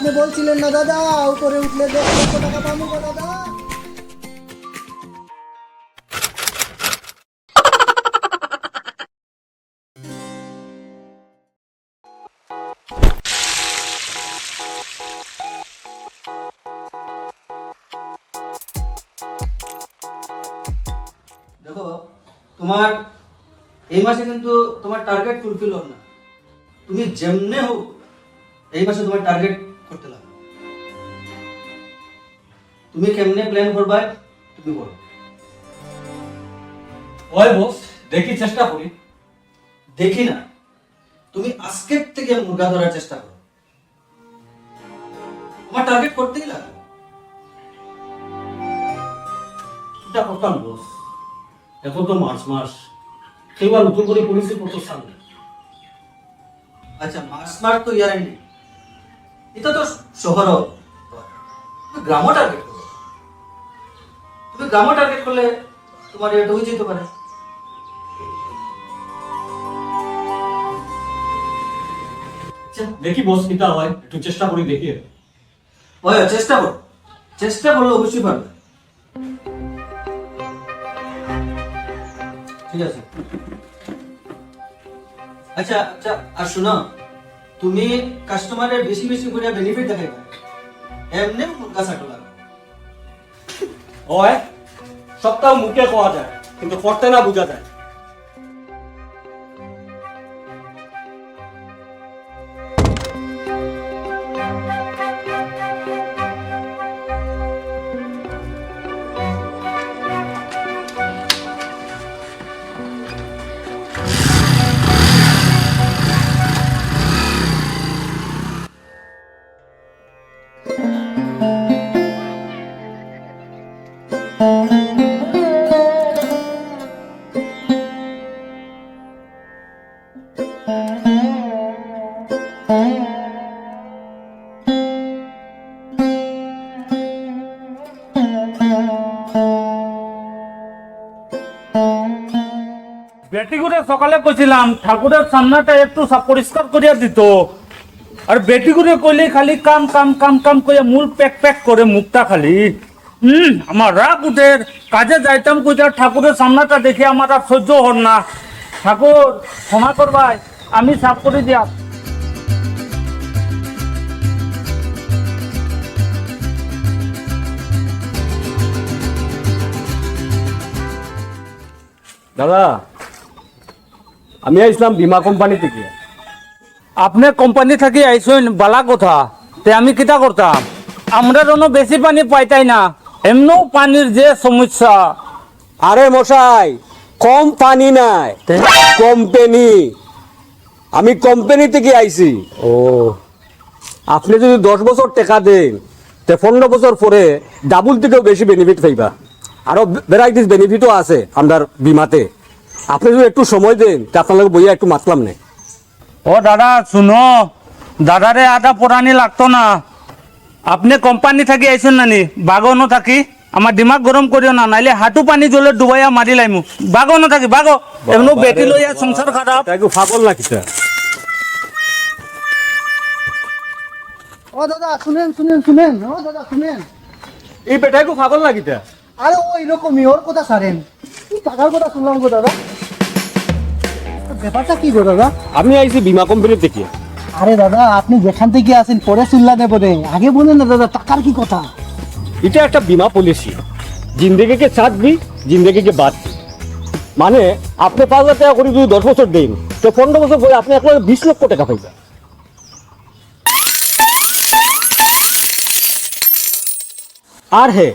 আপনি বলছিলেন না দাদা উপরে উঠলে 10 লক্ষ টাকা পাবো গো দাদা। দেখো তোমার এই মাসে কিন্তু তোমার টার্গেট ফুলফিল হল না। তুমি যেমনে হোক এই মাসে তোমার টার্গেট করতে লাগবে। তুমি কেমনে প্ল্যান করবা তুমি বলো। ওই বস দেখি চেষ্টা করি। দেখি না, তুমি আজকের থেকে মুরগা ধরার চেষ্টা করো। তোমার টার্গেট করতেই লাগবে। এটা করতাম বস, এখন তো মার্চ মাস, সেবার নতুন করে পলিসি কত সামনে। আচ্ছা মাস তো ইয়ার এন্ডিং, এটা তো শহরও, গ্রামও টার্গেট করো। তুমি গ্রামও টার্গেট করলে তোমার এটা হয়ে যেতে পারে। দেখি বস কিটা হয়, একটু চেষ্টা করি দেখি। ওই চেষ্টা করো, চেষ্টা করলে অবশ্যই পারবে। ঠিক আছে। আচ্ছা আচ্ছা, আর শোনো, তুমি কাস্টমারের বেশি বেশি করে বেনিফিট দেখাইবা, এমনি মুরগা ছাটো লাগবে। ওই সপ্তাহ মুখে কোয়া যায় কিন্তু করতে না বোঝা যায়। বেটি করে সকালে কইছিলাম ঠাকুরের সামনাটা একটু পরিষ্কার করিয়া দিত, আর বেটি করে কইলে খালি কাম কাম কাম কাম কইয়া মূল প্যাক প্যাক করে মুখটা খালি। আমার রাগ উঠে, কাজে যাইতাম কইতা ঠাকুরের সামনাটা দেখে আমার আর সহ্য হল না। ঠাকুর ক্ষমা করবাই, আমি সাফ করে দিয়া। দাদা আমি আইছিলাম বীমা কোম্পানি থেকে। আপনি কোম্পানি থাকি আইসেন বালা কথা, তে আমি কিটা করতাম? আমরা জন্য বেশি পানি পাইতাই না, এমনও পানির যে সমস্যা। আরে মশাই, কম পানি নাই, কোম্পানি। আমি কোম্পানি থেকে আইছি। ও আপনি যদি 10 বছর টাকা দেন তে 15 বছর পরে ডাবল থেকেও বেশি বেনিফিট পাইবা। আরো ভ্যারাইটিস বেনিফিটও আছে আপনার বিমাতে। আপনি যদি একটু সময় দেন তা আপনার বইয়া একটু মাতলাম না। ও দাদা শুনো, দাদারে আদা পরানি লাগতো না। আপনি কোম্পানি থাকি আইসেন নানি, বাগনো থাকি আমার দিমাগ গরম করিও না, নাইলে হাঁটু পানি জলে ডুবাইয়া মারি লাইমু। বাগনো থাকি বাগো, এমন বেটি লইয়া সংসার খারাপ। একটু ফাগল না কিটা। ও দাদা শুনেন শুনেন শুনেন, ও দাদা শুনেন। এই বেটাই কো ফাগল না কিটা। আরে ওই রকমই, ওর কথা ছাড়েন, কি টাকার কথা শুনলাম গো দাদা। ব্যাপারটা কি গো দাদা? আমি আইছি বীমা কোম্পানি থেকে। আরে দাদা আপনি যেখান থেকে আসেন পরে চিল্লা নেব রে, আগে বলেন না দাদা টাকার কি কথা? এটা একটা বীমা পলিসি, জিন্দেগিকে সাথ দি জিন্দেগিকে বাদ দি। মানে আপনি 5,000 টাকা করে যদি 10 বছর দেন তো 15 বছর পরে আপনি 20 লক্ষ টাকা পাইবেন। আর হ্যাঁ,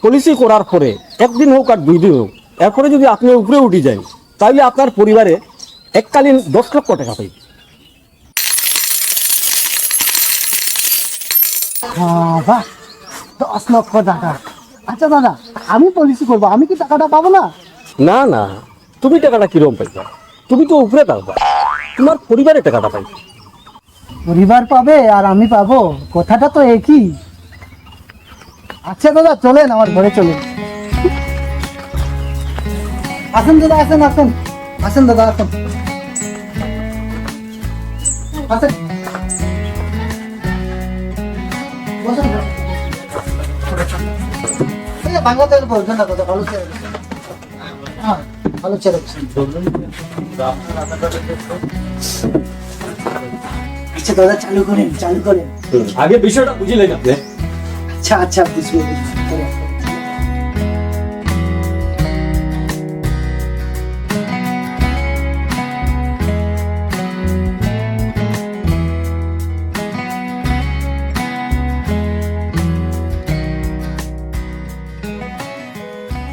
পলিসি করার পরে একদিন হোক আর 2 দিন হোক, এরপরে যদি আপনি উপরে উঠে যান তাহলে আপনার পরিবারে এককালীন 10 লক্ষ টাকা পাইবে। বাহ, 10 লক্ষ টাকা। আচ্ছা দাদা আমি পলিসি করবো, আমি কি টাকাটা পাবো না? না না, তুমি টাকাটা কিরকম পাইবা? তুমি তো উপরে পাবা, তোমার পরিবারে টাকাটা পাইবে। পরিবার পাবে আর আমি পাবো, কথাটা তো একই। আচ্ছা দাদা চলেন আমার ঘরে চলেন। আসেন দাদা আসেন আসেন আসেন দাদা আসেন আসেন। বসুন, বসুন। এই যে বাংলাতে বলছেন না কথা, ভালো চেয়ার। হ্যাঁ, ভালো চেয়ার বসুন। আচ্ছা দাদা, চালু করেন, চালু করেন। আগে বিষয়টা বুঝিলেন আপনি? আচ্ছা আচ্ছা, বুঝবো, বুঝবো।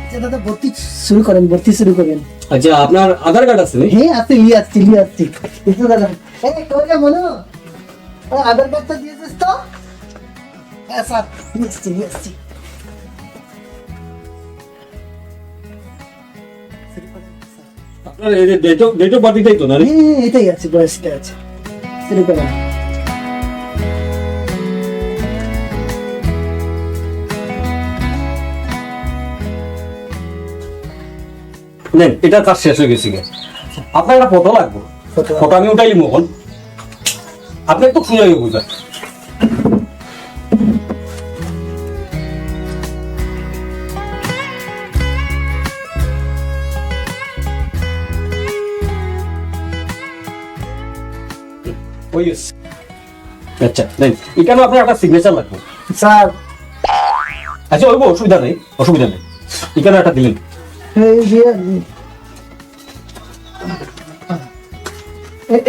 আচ্ছা দাদা, ভর্তি শুরু করেন, ভর্তি শুরু করেন। আচ্ছা, আপনার আধার কার্ড আছে নি? হ্যাঁ আছে, লিয়ে আসছি, লিয়ে আসছি। একটু দাদা, এই কইরা মনো, আধার কার্ডটা দিয়েছিস তো? হ্যাঁ স্যার, নিয়ে আসছি, নিয়ে আসছি। আপনার এই যে ডেট অফ বার্থ এটাই তো না রে? হ্যাঁ, এটাই আছে, বয়সটা আছে। শুরু করেন। নেন, এটার কাজ শেষ হয়ে গেছে গে। আপনার একটা ফটো লাগবে। Photo। ফটো আমি উঠাইলি মোহন। আপনি একটু শুনে বুঝা। ওই আছে। আচ্ছা, নেন, এখানে আপনার একটা সিগনেচার লাগবে। স্যার, আচ্ছা, ওই অসুবিধা নেই, অসুবিধা নেই। এখানে একটা দিলেন। এই যে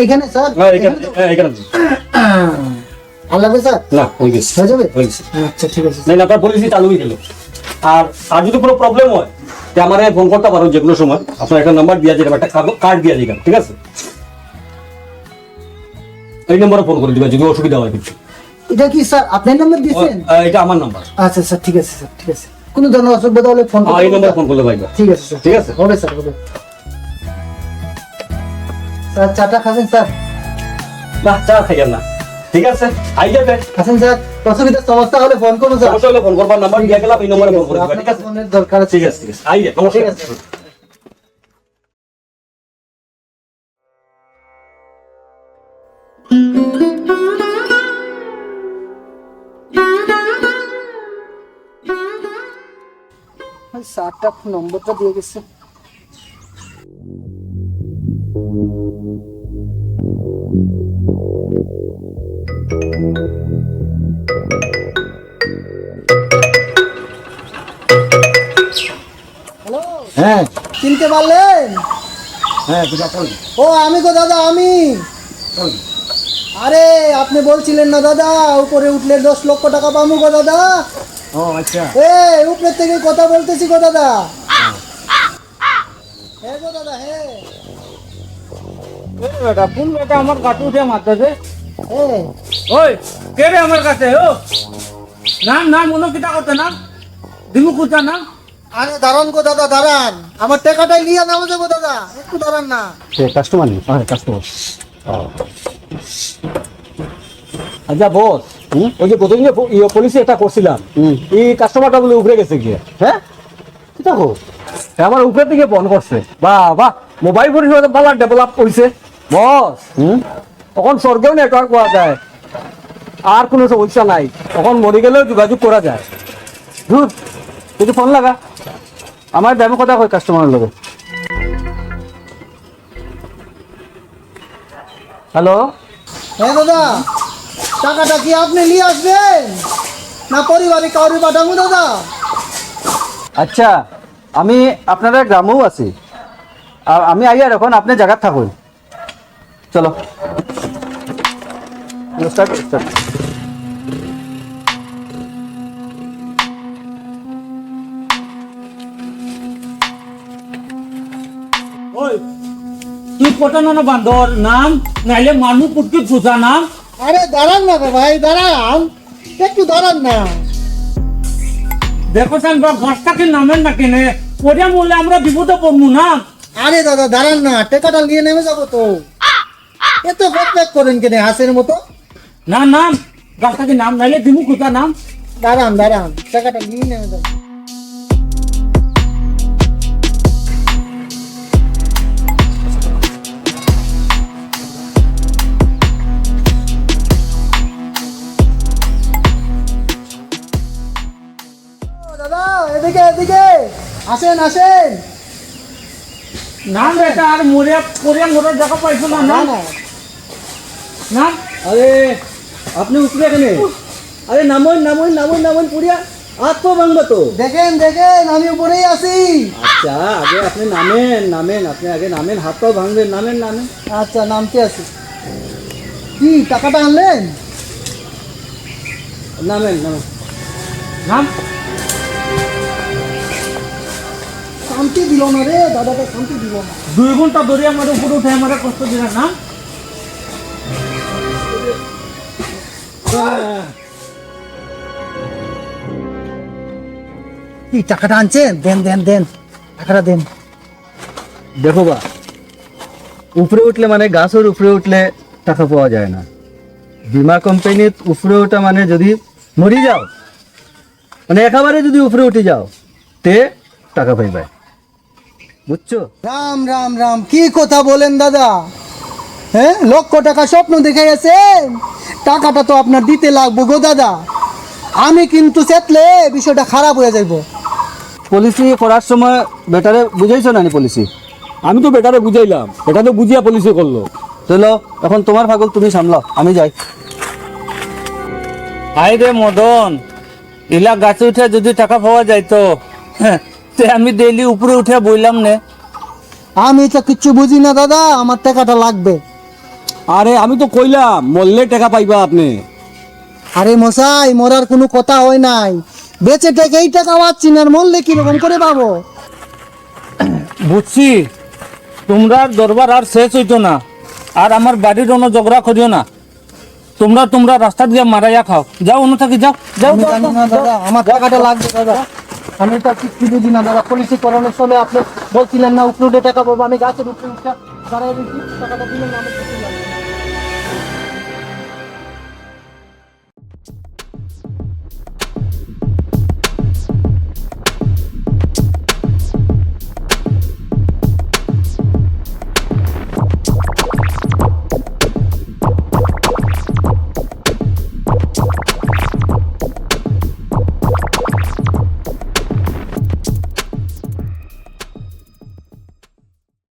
এখানে স্যার, না, এখানে এখানে দিন। আর লাগবে স্যার? না, হয়ে গেছে। হয়ে যাবে? হয়ে গেছে। আচ্ছা ঠিক আছে। নেন, আপনার পলিসি চালু হয়ে গেল। আর যদি কোনো প্রবলেম হয়, তে আমার ফোন করতে পারো যে কোনো সময়। আপনার একটা নাম্বার দিয়া যাবে, একটা কার্ড দিয়া যাবে, ঠিক আছে? এই নম্বরে ফোন করে দিবা যদি অসুবিধা হয় কিছু। এটা কি স্যার আপনার নাম্বার দিয়েছেন? এটা আমার নাম্বার। আচ্ছা স্যার, ঠিক আছে স্যার, ঠিক আছে। কোনো ধরনের অসুবিধা হলে ফোন এই নম্বরে ফোন করলে পাইবা। ঠিক আছে স্যার, ঠিক আছে? হবে স্যার, হবে। স্যার চাটা খাবেন স্যার? না, চা খাইয়েন না। ঠিক আছে, আই যাবে। খাচ্ছেন স্যার? অসুবিধা সমস্যা হলে ফোন করুন স্যার। সমস্যা হলে ফোন করবার নাম্বার দিয়ে গেলাম, এই নম্বরে ফোন করে দিবা, ঠিক আপনার আছে? ফোনের দরকার আছে। ঠিক আছে, ঠিক আছে। আই যা, নমস্কার। ঠিক আছে। স্যারটা নম্বরটা দিয়ে গেছে। হ্যালো, হ্যাঁ, চিনতে পারলেন? হ্যাঁ, ঠিক আছে। ও আমি গো দাদা, আমি। আরে আপনি বলছিলেন না দাদা, উপরে উঠলে 10 লক্ষ টাকা পাবো গো দাদা। ও আচ্ছা। উপরে থেকে কথা বলতেছি গো দাদা। হ্যাঁ গো দাদা, হ্যাঁ। বেটা কোন বেটা আমার কাটু উঠে মারতেছে? হ্যাঁ। ওই কে রে আমার কাছে? ও নাম নাম মনে কিটা করতে নাম দিমু কুচা নাম। আরে দাঁড়ান গো দাদা, দাঁড়ান। আমার টাকাটাই লিয়া নাও যাবো দাদা, একটু দাঁড়ান না। কাস্টমার নেই? হ্যাঁ, কাস্টমার। আচ্ছা বস, ওই যে প্রতিদিন পলিসি একটা করছিলাম, এই কাস্টমারটা বলে উপরে গেছে গিয়ে। হ্যাঁ, কি দেখো, আমার উপরে থেকে বন্ধ করছে। বাহ বাহ, মোবাইল পরিষেবা ভালো ডেভেলপ করছে বস। তখন স্বর্গেও নেটওয়ার্ক পাওয়া যায়, আর কোনো সমস্যা নাই। তখন মরে গেলেও যোগাযোগ করা যায়। ধুর, যদি ফোন লাগা আমার ব্যায়াম কথা হয় কাস্টমারের লগে। হ্যালো, হ্যাঁ দাদা, টাকাটা কি আপনি নিয়ে আসবেন না পরিবারে কাউরি পাঠাবো দাদা? আচ্ছা, আমি আপনাদের গ্রামেও আছি, আর আমি আইয়ার এখন আপনি জায়গা থাকুন। চলো স্টার্ট স্টার্ট। ওই তুই পটানো না বান্দর নাম নাইলে মানুষ পুটকি ফুসা নাম। আরে দাঁড়ান না গো ভাই, দাঁড়ান, একটু দাঁড়ান না। দেখো সান বা ঘরটাকে নামেন না কেনে পড়িয়া মরলে আমরা বিপদে পড়বো না। আরে দাদা দাঁড়ান না, টাকাটা নিয়ে নেমে যাবো তো। এত ব্যাক করেন কেন হাসের মতো? না নাম গাছটাকে নাম নাইলে দিমু কুচা নাম। দাঁড়ান দাঁড়ান, টাকাটা নিয়ে নেমে যাবো। দাদা এদিকে এদিকে আসেন আসেন। না বেটা আর মরিয়া মোড়ের জায়গা পাইছো না না না না না আরে আপনি উপরে এখানে, আরে নামুন নামুন নামুন নামুন পুরিয়া, হাত পা ভাঙবা তো। দেখেন দেখেন আমি উপরেই আছি। আচ্ছা আগে আপনি নামেন নামেন, আপনি আগে নামেন, হাত পা ভাঙবেন, নামেন নামেন। আচ্ছা নামতে আছি। কি টাকাটা আনলেন? নামেন নামেন। নাম শান্তি দিল না রে দাদাটা, শান্তি দিল না। 2 ঘন্টা ধরে আমার উপরে উঠে আমার কষ্ট দিলেন না। কি টাকাটা আনছেন? দেন দেন দেন, টাকাটা দেন। দেখো বা, উপরে উঠলে মানে গাছের উপরে উঠলে টাকা পাওয়া যায় না। বীমা কোম্পানির উপরে ওঠা মানে যদি মরি যাও, মানে একেবারে যদি উপরে উঠে যাও তে টাকা পাইবে, বুঝছো? রাম রাম রাম, কি কথা বলেন দাদা? হ্যাঁ, লক্ষ টাকা স্বপ্ন দেখে গেছেন, টাকাটা তো আপনার দিতে লাগবে গো দাদা। আমি কিন্তু চেতলে বিষয়টা খারাপ হয়ে যাইব। পলিসি করার সময় বেটারে বুঝাইছো না নি পলিসি? আমি তো বেটারে বুঝাইলাম, এটা তো বুঝিয়া পুলিশে করলো। চলো এখন তোমার পাগল তুমি সামলাও, আমি যাই। হাই রে মদন, ইলা গাছে উঠে যদি টাকা পাওয়া যাইতো, তে আমি ডেইলি উপরে উঠে বইলাম নে। আমি তো কিচ্ছু বুঝি না দাদা, আমার টাকাটা লাগবে। আরে আমি তো কইলাম মরলে টাকা পাইবা আপনি। আরে মশাই, মরার কোনো কথা হয় নাই। বেঁচে থেকে এই টাকা পাচ্ছি না, আর মরলে কিরকম করে পাবো? বুঝছি, তোমরা দরবার আর শেষ হইতো না, আর আমার বাড়ির অন্য ঝগড়া করিও না। তোমরা রাস্তা দিয়ে মারাইয়া খাও, যাও অন্য থাকি, যাও যাও আমি যাও, জানি যাও, না যাও। দাদা, আমার টাকাটা লাগবে দাদা। আমি তো কিচ্ছু বুঝি না দাদা। পলিসি করানোর সময় আপনি বলছিলেন না উপরে উঠে টাকা পাবো, আমি গাছের উপরে উঠে দাঁড়াই দিচ্ছি, টাকাটা দিলেন না, আমার কিছু লাগবে না।